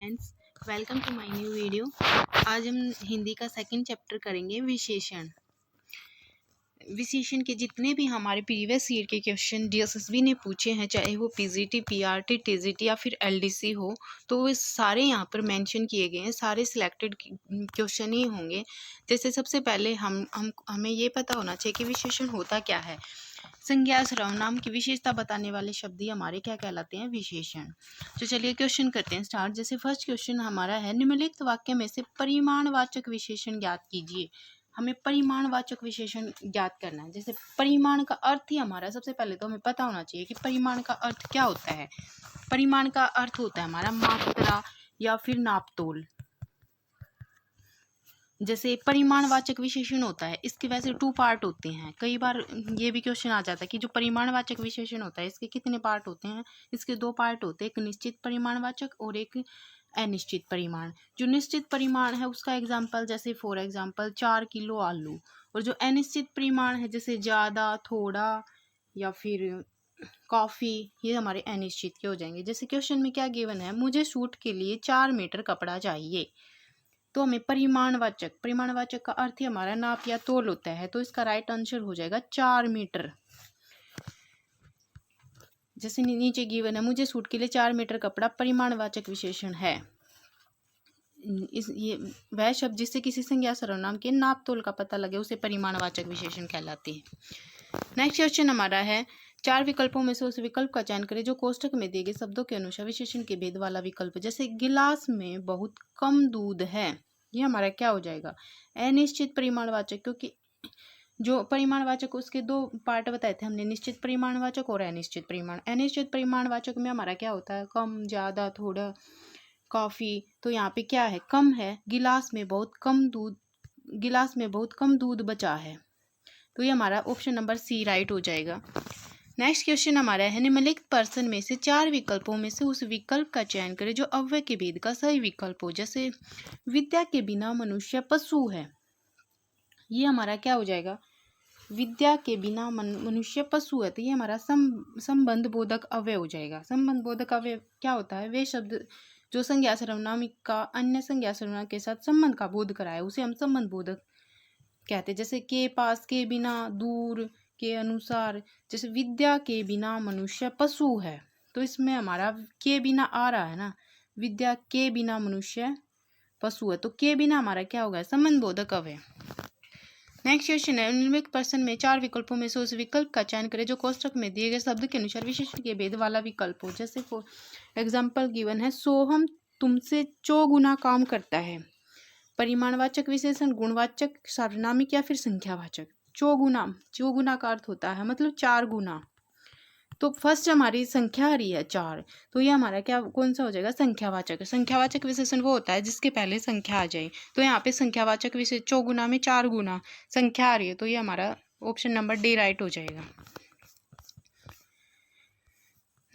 Students, welcome to my new video. आज हम हिंदी का सेकंड चैप्टर करेंगे विशेषण। विशेषण के जितने भी हमारे प्रीवियस ईयर के क्वेश्चन डीएसएसबी ने पूछे हैं, चाहे वो पीजीटी, पीआरटी, टीजीटी या फिर एलडीसी हो, तो वो सारे यहाँ पर मेंशन किए गए हैं। सारे सिलेक्टेड क्वेश्चन ही होंगे। जैसे सबसे पहले हमें ये पता होना चाहिए कि विशेषण होता क्या है। संज्ञा सर्वनाम की विशेषता बताने वाले शब्द ही हमारे क्या कहलाते हैं, विशेषण। तो चलिए क्वेश्चन करते हैं स्टार्ट। जैसे फर्स्ट क्वेश्चन हमारा है, निम्नलिखित वाक्य में से परिमाणवाचक विशेषण ज्ञात कीजिए। हमें परिमाणवाचक विशेषण ज्ञात करना है। जैसे परिमाण का अर्थ ही हमारा, सबसे पहले तो हमें पता होना चाहिए कि परिमाण का अर्थ क्या होता है। परिमाण का अर्थ होता है हमारा मात्रा या फिर नापतोल। जैसे परिमाणवाचक विशेषण होता है, इसके वैसे 2 पार्ट होते हैं। कई बार ये भी क्वेश्चन आ जाता है कि जो परिमाणवाचक विशेषण होता है इसके कितने पार्ट होते हैं। इसके 2 पार्ट होते हैं, एक निश्चित परिमाणवाचक और एक अनिश्चित परिमाण। जो निश्चित परिमाण है उसका एग्जाम्पल, जैसे फॉर एग्जाम्पल 4 किलो आलू। और जो अनिश्चित परिमाण है, जैसे ज़्यादा, थोड़ा या फिर कॉफ़ी, ये हमारे अनिश्चित के हो जाएंगे। जैसे क्वेश्चन में क्या गिवन है, मुझे सूट के लिए 4 मीटर कपड़ा चाहिए। तो हमें परिमाणवाचक का अर्थ ही हमारा नाप या तोल होता है। तो इसका राइट आंसर हो जाएगा 4 मीटर। जैसे नीचे गिवन है, मुझे सूट के लिए 4 मीटर कपड़ा परिमाणवाचक विशेषण है। ये वह शब्द जिससे किसी संज्ञा सर्वनाम के नाप तोल का पता लगे उसे परिमाणवाचक विशेषण कहलाती है। नेक्स्ट क्वेश्चन हमारा है, 4 विकल्पों में से उस विकल्प का चयन करें जो कोष्ठक में दिए गए शब्दों के अनुसार विशेषण के भेद वाला विकल्प। जैसे गिलास में बहुत कम दूध है, ये हमारा क्या हो जाएगा, अनिश्चित परिमाणवाचक। क्योंकि जो परिमाणवाचक उसके 2 पार्ट बताए थे हमने, निश्चित परिमाणवाचक और अनिश्चित परिमाण। अनिश्चित परिमाणवाचक में हमारा क्या होता है, कम, ज़्यादा, थोड़ा, कॉफ़ी। तो यहाँ पे क्या है, कम है। गिलास में बहुत कम दूध बचा है। तो ये हमारा ऑप्शन नंबर सी राइट हो जाएगा। नेक्स्ट क्वेश्चन हमारा है, निम्नलिखित पर्सन में से 4 विकल्पों में से उस विकल्प का चयन करें जो अव्यय के भेद का सही विकल्प हो। जैसे विद्या के बिना मनुष्य पशु है, ये हमारा क्या हो जाएगा, विद्या के बिना मनुष्य पशु है। तो ये हमारा संबंध बोधक अव्यय हो जाएगा। संबंध बोधक अव्यय क्या होता है, वे शब्द जो संज्ञा सर्वनाम का अन्य संज्ञा सर्वनाम के साथ संबंध का बोध कराए उसे हम संबंध बोधक कहते हैं। जैसे के पास, के बिना, दूर, के अनुसार। जैसे विद्या के बिना मनुष्य पशु है, तो इसमें हमारा के बिना आ रहा है ना, विद्या के बिना मनुष्य पशु है, तो के बिना हमारा क्या होगा, संबंध बोधक अव्यय। नेक्स्ट क्वेश्चन है, निम्नलिखित पर्सन में 4 विकल्पों में से उस विकल्प का चयन करें जो कोष्ठक में दिए गए शब्द के अनुसार विशेषण के भेद वाला विकल्प हो। जैसे फॉर एग्जाम्पल गिवन है, सोहम तुमसे 4 गुना काम करता है। परिमाणवाचक विशेषण, गुणवाचक, सार्वनामिक या फिर संख्यावाचक। 4 गुना का अर्थ होता है मतलब 4 गुना। तो फर्स्ट हमारी संख्या आ रही है 4, तो ये हमारा क्या, कौन सा हो जाएगा, संख्यावाचक। संख्यावाचक विशेषण वो होता है जिसके पहले संख्या आ जाए। तो यहाँ पे संख्यावाचक विशेषण 4 गुना में 4 गुना संख्या आ रही है, तो ये हमारा ऑप्शन नंबर डी राइट हो जाएगा।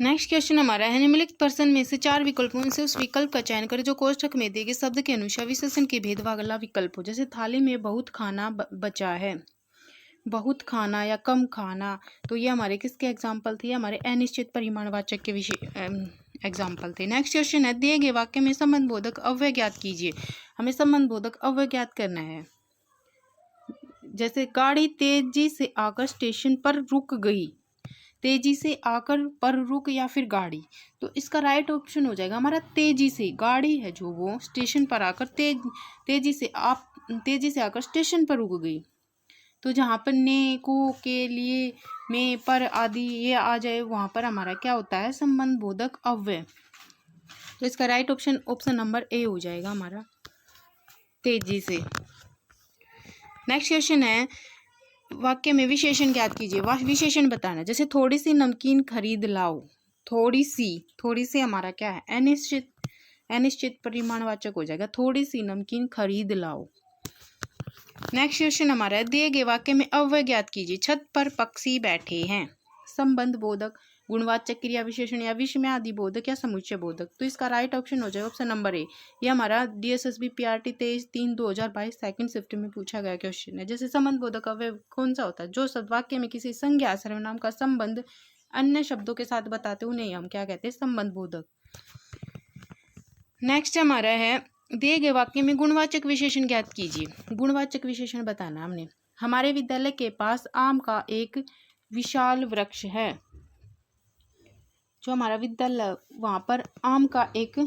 नेक्स्ट क्वेश्चन हमारा है, निम्नलिखित पर्सन में से 4 विकल्पों में से उस विकल्प का चयन करें जो कोष्ठक में दिए गए शब्द के अनुसार विशेषण के भेद वाला विकल्प हो। जैसे थाली में बहुत खाना बचा है, बहुत खाना या कम खाना। तो ये हमारे किसके एग्जाम्पल थे, हमारे अनिश्चित परिमाणवाचक के विषय एग्जाम्पल थे। नेक्स्ट क्वेश्चन है, दिए गए वाक्य में संबंध बोधक अव्यय ज्ञात कीजिए। हमें संबंध बोधक अव्यय ज्ञात करना है। जैसे गाड़ी तेजी से आकर स्टेशन पर रुक गई, तेजी से आकर पर रुक या फिर गाड़ी। तो इसका राइट ऑप्शन हो जाएगा हमारा तेजी से। गाड़ी है जो वो स्टेशन पर आकर तेजी से आकर स्टेशन पर रुक गई। तो जहाँ पर ने, को, के, लिए, में, पर आदि ये आ जाए वहाँ पर हमारा क्या होता है, संबंध बोधक अव्यय। तो इसका राइट ऑप्शन नंबर ए हो जाएगा हमारा, तेजी से। नेक्स्ट क्वेश्चन है, वाक्य में विशेषण ज्ञात कीजिए। विशेषण बताना। जैसे थोड़ी सी नमकीन खरीद लाओ। थोड़ी सी हमारा क्या है, अनिश्चित परिमाणवाचक हो जाएगा, थोड़ी सी नमकीन खरीद लाओ। नेक्स्ट क्वेश्चन हमारा है, दिए गए वाक्य में अव्यय ज्ञात कीजिए। छत पर पक्षी बैठे हैं। संबंध बोधक, गुणवाचक, क्रिया विशेषण या विषय आदि बोधक या समुच्चय बोधक। तो इसका राइट ऑप्शन हो जाएगा ऑप्शन नंबर ए। ये हमारा डीएसएसबी पीआरटी 23/3/2022 सेकंड शिफ्ट में पूछा गया क्वेश्चन है। जैसे संबंध बोधक अव्यय कौन सा होता है, जो शब्द वाक्य में किसी संज्ञा सर्वनाम का संबंध अन्य शब्दों के साथ बताते उन्हें हम क्या कहते हैं, संबंध बोधक। नेक्स्ट हमारा है दिए गए वाक्य में गुणवाचक विशेषण ज्ञात कीजिए। गुणवाचक विशेषण बताना हमने। हमारे विद्यालय के पास आम का एक विशाल वृक्ष है। जो हमारा विद्यालय वहां पर आम का एक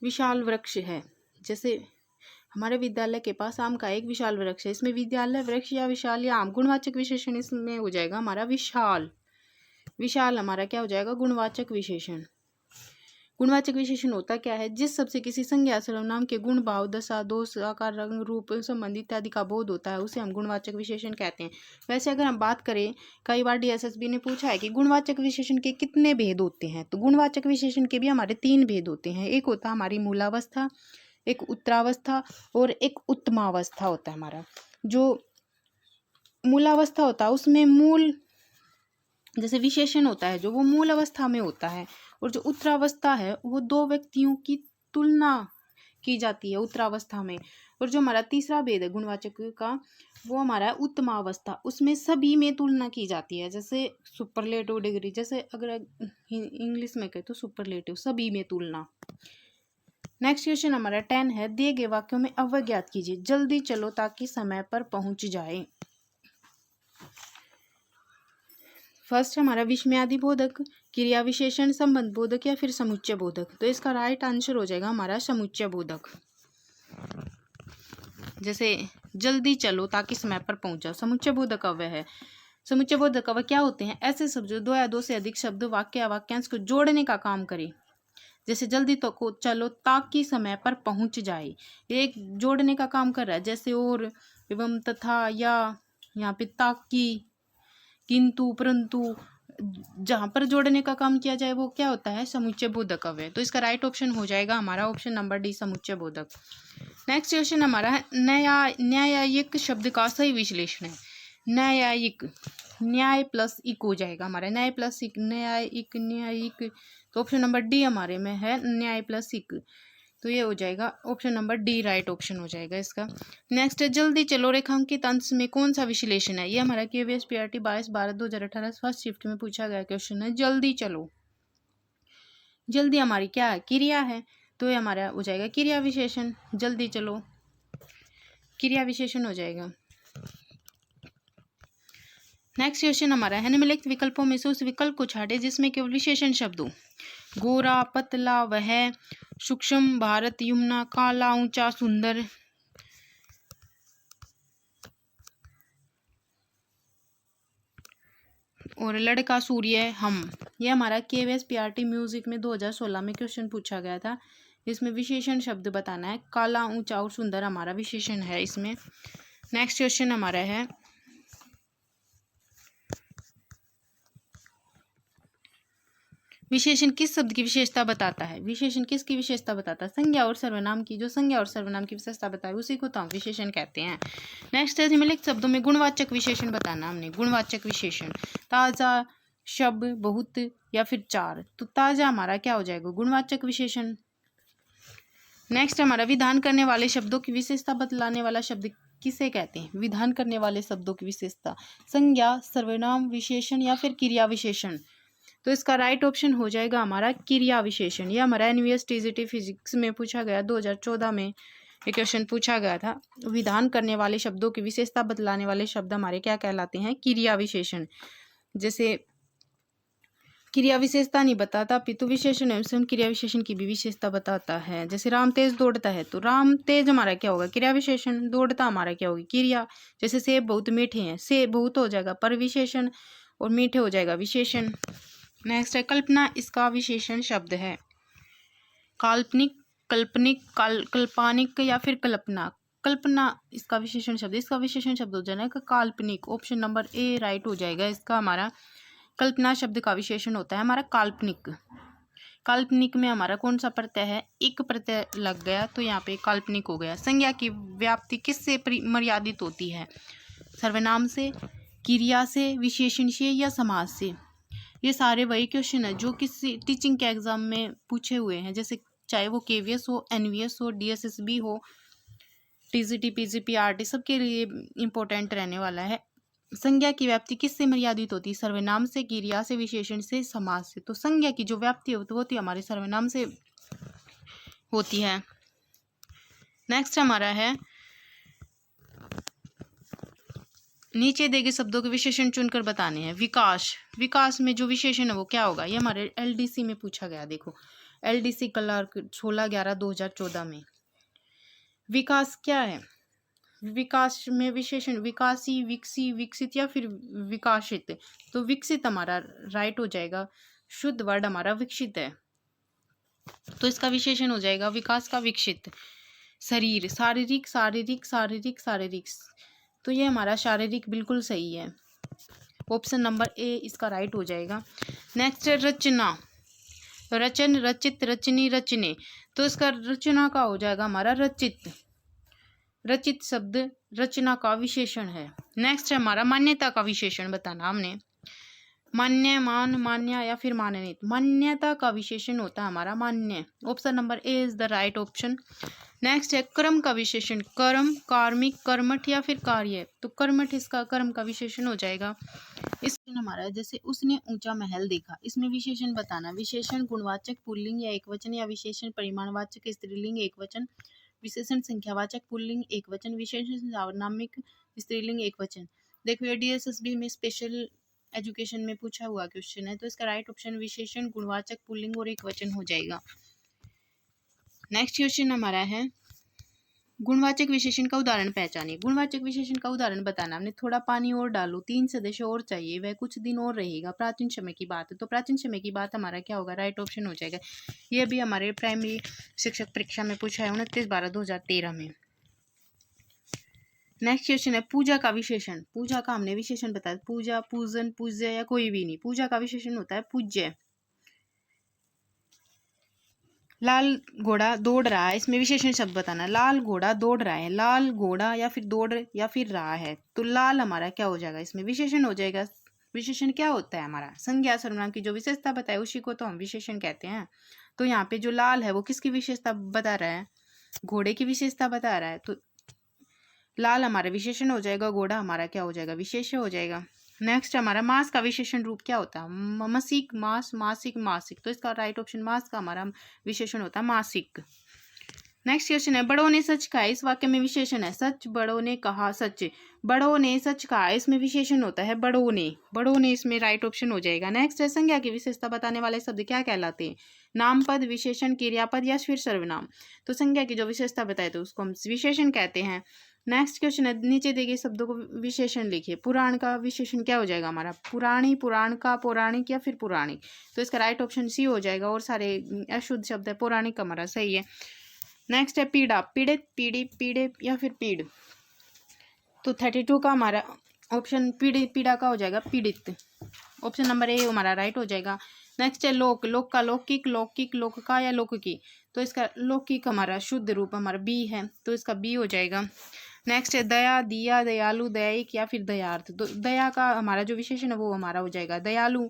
विशाल वृक्ष है। जैसे हमारे विद्यालय के पास आम का एक विशाल वृक्ष है, इसमें विद्यालय वृक्ष या विशाल या आम गुणवाचक विशेषण इसमें हो जाएगा हमारा विशाल। विशाल हमारा क्या हो जाएगा गुणवाचक विशेषण। गुणवाचक विशेषण होता क्या है, जिस शब्द से किसी संज्ञा सर्वनाम के गुण भाव दशा दोष आकार रंग रूप संबंध इत्यादि का बोध होता है उसे हम गुणवाचक विशेषण कहते हैं। वैसे अगर हम बात करें, कई बार DSSB ने पूछा है कि गुणवाचक विशेषण के कितने भेद होते हैं, तो गुणवाचक विशेषण के भी हमारे 3 भेद होते हैं। एक होता है हमारी मूलावस्था, एक उत्तरावस्था और एक उत्तमावस्था होता है हमारा। जो मूलावस्था होता है उसमें मूल जैसे विशेषण होता है जो वो मूल अवस्था में होता है, और जो उत्तरावस्था है वो 2 व्यक्तियों की तुलना की जाती है उत्तरावस्था में। और जो हमारा तीसरा भेद है गुणवाचक का वो हमारा उत्तमावस्था, उसमें सभी में तुलना की जाती है। जैसे सुपरलेटिव डिग्री, जैसे अगर इंग्लिश में कहे तो सुपरलेटिव, सभी में तुलना। नेक्स्ट क्वेश्चन हमारा 10 है दिए गए वाक्यों में अव्यय ज्ञात कीजिए। जल्दी चलो ताकि समय पर पहुंच जाए। फर्स्ट हमारा विस्मयादि बोधक, क्रिया विशेषण, संबंध बोधक या फिर समुच्चय बोधक। तो इसका राइट आंसर हो जाएगा हमारा समुच्चय बोधक। जैसे जल्दी चलो ताकि समय पर पहुंच जाओ, समुच्चय बोधक अव्यय है। समुच्चय बोधक अव्यय क्या होते हैं, ऐसे शब्द जो 2 या 2 से अधिक शब्द वाक्य या वाक्यांश को जोड़ने का काम करे। जैसे जल्दी तो को चलो ताकि समय पर पहुंच जाए, एक जोड़ने का काम कर रहा है। जैसे और, एवं, तथा, या, यहाँ पे ताकि, किंतु, परंतु, जहां पर जोड़ने का काम किया जाए वो क्या होता है समुच्चय बोधक अव्यय। तो इसका राइट ऑप्शन हो जाएगा हमारा ऑप्शन नंबर डी समुच्चय बोधक। नेक्स्ट क्वेश्चन हमारा है न्यायिक शब्द का सही विश्लेषण है। न्यायिक, न्याय प्लस इक हो जाएगा हमारा, न्याय प्लस इक, न्यायिक, न्यायिक। तो ऑप्शन नंबर डी हमारे में है न्याय प्लस इक, तो ये हो जाएगा option number D right option हो जाएगा इसका। नेक्स्ट है जल्दी चलो रेखांकित अंश में कौन सा विश्लेषण है। ये हमारा KVS PRT 22/12/2018 फर्स्ट शिफ्ट में पूछा गया क्वेश्चन है जल्दी चलो। जल्दी हमारी क्या है क्रिया है, तो ये हमारा हो जाएगा क्रिया विशेषण। जल्दी चलो क्रिया विशेषण हो जाएगा। नेक्स्ट क्वेश्चन हमारा है निम्नलिखित विकल्पों में से उस विकल्प को छाटे जिसमें केवल विशेषण शब्द हो। गोरा, पतला, वह, सूक्ष्म, भारत, यमुना, काला, ऊंचा, सुंदर। और लड़का, सूर्य, हम। यह हमारा KVS PRT म्यूजिक में 2016 में क्वेश्चन पूछा गया था। इसमें विशेषण शब्द बताना है। काला, ऊंचा और सुंदर हमारा विशेषण है इसमें। नेक्स्ट क्वेश्चन हमारा है विशेषण किस शब्द की विशेषता बताता है। विशेषण किसकी विशेषता बताता है, संज्ञा और सर्वनाम की। जो संज्ञा और सर्वनाम की विशेषता बताए उसी को तो हम विशेषण कहते हैं। नेक्स्ट है निम्नलिखित शब्दों में गुणवाचक विशेषण बताना हमने। गुणवाचक विशेषण ताजा, शब, बहुत या फिर चार। तो ताजा हमारा क्या हो जाएगा गुणवाचक विशेषण। नेक्स्ट हमारा विधान करने वाले शब्दों की विशेषता बतलाने वाला शब्द किसे कहते हैं। विधान करने वाले शब्दों की विशेषता संज्ञा, सर्वनाम, विशेषण या फिर क्रिया विशेषण। तो इसका राइट ऑप्शन हो जाएगा हमारा क्रिया विशेषण। यह हमारा NVS TGT फिजिक्स में पूछा गया 2014 में ये क्वेश्चन पूछा गया था। विधान करने वाले शब्दों की विशेषता बतलाने वाले शब्द हमारे क्या कहलाते हैं क्रिया विशेषण। जैसे क्रिया विशेषता नहीं बताता पितु विशेषण एवं क्रिया विशेषण की भी विशेषता बताता है। जैसे राम तेज दौड़ता है तो राम तेज हमारा क्या होगा क्रिया विशेषण, दौड़ता हमारा क्या होगी क्रिया। जैसे सेब बहुत मीठे हैं, सेब बहुत हो जाएगा पर विशेषण और मीठे हो जाएगा विशेषण। नेक्स्ट है कल्पना, इसका विशेषण शब्द है। काल्पनिक, कल्पनिक, कल्पानिक या फिर कल्पना। कल्पना इसका विशेषण शब्द, इसका विशेषण शब्द हो जाएगा काल्पनिक। ऑप्शन नंबर ए राइट हो जाएगा इसका हमारा। कल्पना शब्द का विशेषण होता है हमारा काल्पनिक। काल्पनिक में हमारा कौन सा प्रत्यय है, एक प्रत्यय लग गया तो यहाँ पे काल्पनिक हो गया। संज्ञा की व्याप्ति किससे मर्यादित होती है, सर्वनाम से, क्रिया से, विशेषण से या समास से। ये सारे वही क्वेश्चन है जो किसी टीचिंग के एग्जाम में पूछे हुए हैं। जैसे चाहे वो KVS हो, NVS हो, DSSB हो, TGT PG PRT सबके लिए इम्पोर्टेंट रहने वाला है। संज्ञा की व्याप्ति किससे मर्यादित होती है, सर्वनाम से, क्रिया से, विशेषण से, समास से। तो संज्ञा की जो व्याप्ति होती है हमारे सर्वनाम से होती है। नेक्स्ट हमारा है, नीचे दिए गए शब्दों के विशेषण चुनकर बताने हैं। विकास, विकास में जो विशेषण है वो क्या होगा, ये हमारे एलडीसी में पूछा गया। देखो एलडीसी क्लर्क 16/11/2014 में। विकास क्या है, विकास में विशेषण विकासी, विकसी, विकसित या फिर विकासित। तो विकसित हमारा राइट हो जाएगा, शुद्ध वर्ड हमारा विकसित है, तो इसका विशेषण हो जाएगा विकास का विकसित। शरीर, शारीरिक, शारीरिक, शारीरिक, शारीरिक, तो ये हमारा शारीरिक बिल्कुल सही है, ऑप्शन नंबर ए इसका राइट हो जाएगा। नेक्स्ट है रचना, रचन, रचित, रचनी, रचने, तो इसका रचना का हो जाएगा हमारा रचित। रचित शब्द रचना का विशेषण है। नेक्स्ट है हमारा मान्यता का विशेषण बताना हमने। मान्य, मान, मान्य या फिर मान्यता। मान्यता का विशेषण होता है हमारा मान्य, option number A is the right option. Next है कर्म का विशेषण, कर्म, कार्मिक, कर्मठ या फिर कार्य, तो कर्मठ इसका कर्म का विशेषण हो जाएगा। इसमें हमारा है जैसे उसने ऊंचा महल देखा, इसमें विशेषण बताना। विशेषण गुणवाचक पुल्लिंग या एकवचन, या विशेषण परिमाणवाचक स्त्रीलिंग एकवचन, विशेषण संख्यावाचक पुल्लिंग एकवचन, विशेषण सार्वनामिक स्त्रीलिंग एकवचन। देखो ये डीएसएसबी में स्पेशल एजुकेशन में पूछा हुआ क्वेश्चन है, तो इसका राइट ऑप्शन विशेषण गुणवाचक पुल्लिंग और एकवचन हो जाएगा। नेक्स्ट क्वेश्चन हमारा है गुणवाचक विशेषण का उदाहरण पहचानिए। गुणवाचक विशेषण का उदाहरण बताना हमने। थोड़ा पानी और डालो, 3 सदस्य और चाहिए, वह कुछ दिन और रहेगा, प्राचीन समय की बात है, तो प्राचीन समय की बात हमारा क्या होगा, राइट ऑप्शन हो जाएगा। यह भी हमारे प्राइमरी शिक्षक परीक्षा में पूछा है 29/12/2013 में। नेक्स्ट क्वेश्चन है पूजा का विशेषण। पूजा का हमने विशेषण बताया, पूजा, पूजन, पूज्य या कोई भी नहीं। पूजा का विशेषण होता है पूज्य। लाल घोड़ा दौड़ रहा है, इसमें विशेषण शब्द बताना। लाल घोड़ा दौड़ रहा है, लाल घोड़ा या फिर दौड़ या फिर रहा है, तो लाल हमारा क्या हो जाएगा, इसमें विशेषण हो जाएगा। विशेषण क्या होता है हमारा, संज्ञा सर्वनाम की जो विशेषता बताए उसी को तो हम विशेषण कहते हैं। तो यहाँ पे जो लाल है वो किसकी विशेषता बता रहा है, घोड़े की विशेषता बता रहा है, तो लाल हमारा विशेषण हो जाएगा, घोड़ा हमारा क्या हो जाएगा, विशेष्य हो जाएगा। नेक्स्ट हमारा मास का विशेषण रूप क्या होता है, मसिक, मास, मासिक, मासिक, तो इसका राइट ऑप्शन मास का हमारा विशेषण होता है मासिक। नेक्स्ट क्वेश्चन है बड़ों ने सच कहा, इस वाक्य में विशेषण है सच, बड़ों ने कहा सच, बड़ों ने सच कहा, इसमें विशेषण होता है बड़ों ने, बड़ों ने इसमें राइट ऑप्शन हो जाएगा। नेक्स्ट है संज्ञा की विशेषता बताने वाले शब्द क्या कहलाते हैं, नामपद, विशेषण, क्रियापद या फिर सर्वनाम। तो संज्ञा की जो विशेषता बताए तो उसको हम विशेषण कहते हैं। नेक्स्ट क्वेश्चन है नीचे दिए गए शब्दों को विशेषण लिखिए। पुराण का विशेषण क्या हो जाएगा हमारा, पुराणी, पुराण का, पौराणिक या फिर पुराणिक, तो इसका राइट ऑप्शन सी हो जाएगा, और सारे अशुद्ध शब्द है, पौराणिक हमारा सही है। नेक्स्ट है पीड़ा, पीड़ित, पीड़ी, पीड़े या फिर पीड़, तो 32 का हमारा ऑप्शन पीड़ित, पीड़ा का हो जाएगा पीड़ित, ऑप्शन नंबर ए हमारा राइट हो जाएगा। नेक्स्ट है लोक, लोक का लौकिक, लौकिक, लोक का या लोक की, तो इसका लौकिक हमारा शुद्ध रूप हमारा बी है, तो इसका बी हो जाएगा। नेक्स्ट है दया, दिया, दयालु, दयायिक या फिर दयार्थ, तो दया का हमारा जो विशेषण है वो हमारा हो जाएगा दयालु।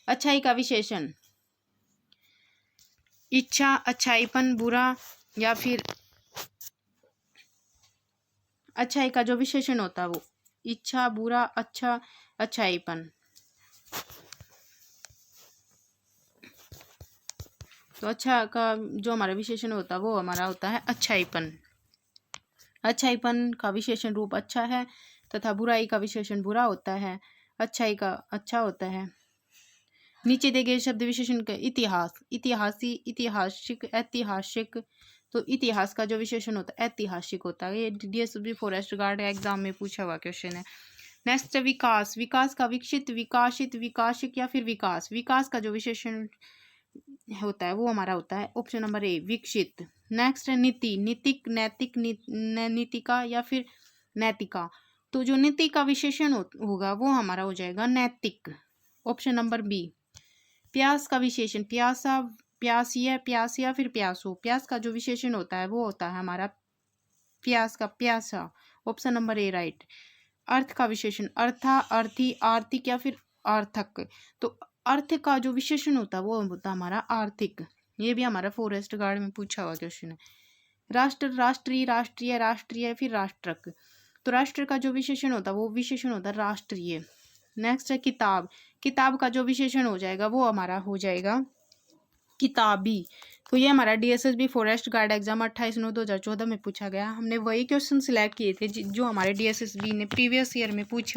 अच्छाई का विशेषण इच्छा, अच्छाईपन, बुरा या फिर अच्छाई का जो विशेषण होता है वो इच्छा, बुरा, अच्छा, अच्छाईपन, तो अच्छा का जो हमारा विशेषण होता है वो हमारा होता है अच्छाईपन। अच्छाईपन का विशेषण रूप अच्छा है तथा बुराई का विशेषण बुरा होता है, अच्छाई का अच्छा होता है। नीचे दिए गए शब्द विशेषण का इतिहास, इतिहासी, इतिहासिक, ऐतिहासिक, तो इतिहास का जो विशेषण होता है ऐतिहासिक होता है। ये डीएसबी फॉरेस्ट गार्ड एग्जाम में पूछा हुआ क्वेश्चन है। नेक्स्ट विकास, विकास का विकसित, विकासित, विकासिक या फिर विकास, विकास का जो विशेषण होता है वो हमारा होता है ऑप्शन नंबर ए विकसित। नेक्स्ट है नीति, नीतिक, नैतिक, नीतिका या फिर नैतिका, तो जो नीति का विशेषण होगा वो हमारा हो जाएगा नैतिक, ऑप्शन नंबर बी। प्यास का विशेषण प्यासा, प्यासिया, प्यासिया फिर प्यासो, प्यास का जो विशेषण होता है वो होता है हमारा प्यास का प्यासा, ऑप्शन नंबर ए राइट। अर्थ का विशेषण अर्था, अर्थी, आर्थिक या फिर आर्थक, तो अर्थ का जो विशेषण होता है वो होता है हमारा आर्थिक, ये भी हमारा फॉरेस्ट गार्ड में पूछा हुआ क्वेश्चन है। राष्ट्र, राष्ट्रीय, राष्ट्रीय, राष्ट्रीय फिर राष्ट्रक, तो राष्ट्र का जो विशेषण होता है वो विशेषण होता है राष्ट्रीय। नेक्स्ट है किताब, किताब का जो विशेषण हो जाएगा वो हमारा हो जाएगा किताबी। तो ये हमारा DSSB फॉरेस्ट गार्ड एग्जाम 28/9/2014 में पूछा गया। हमने वही क्वेश्चन सिलेक्ट किए थे जो हमारे DSSB ने प्रीवियस ईयर में पूछे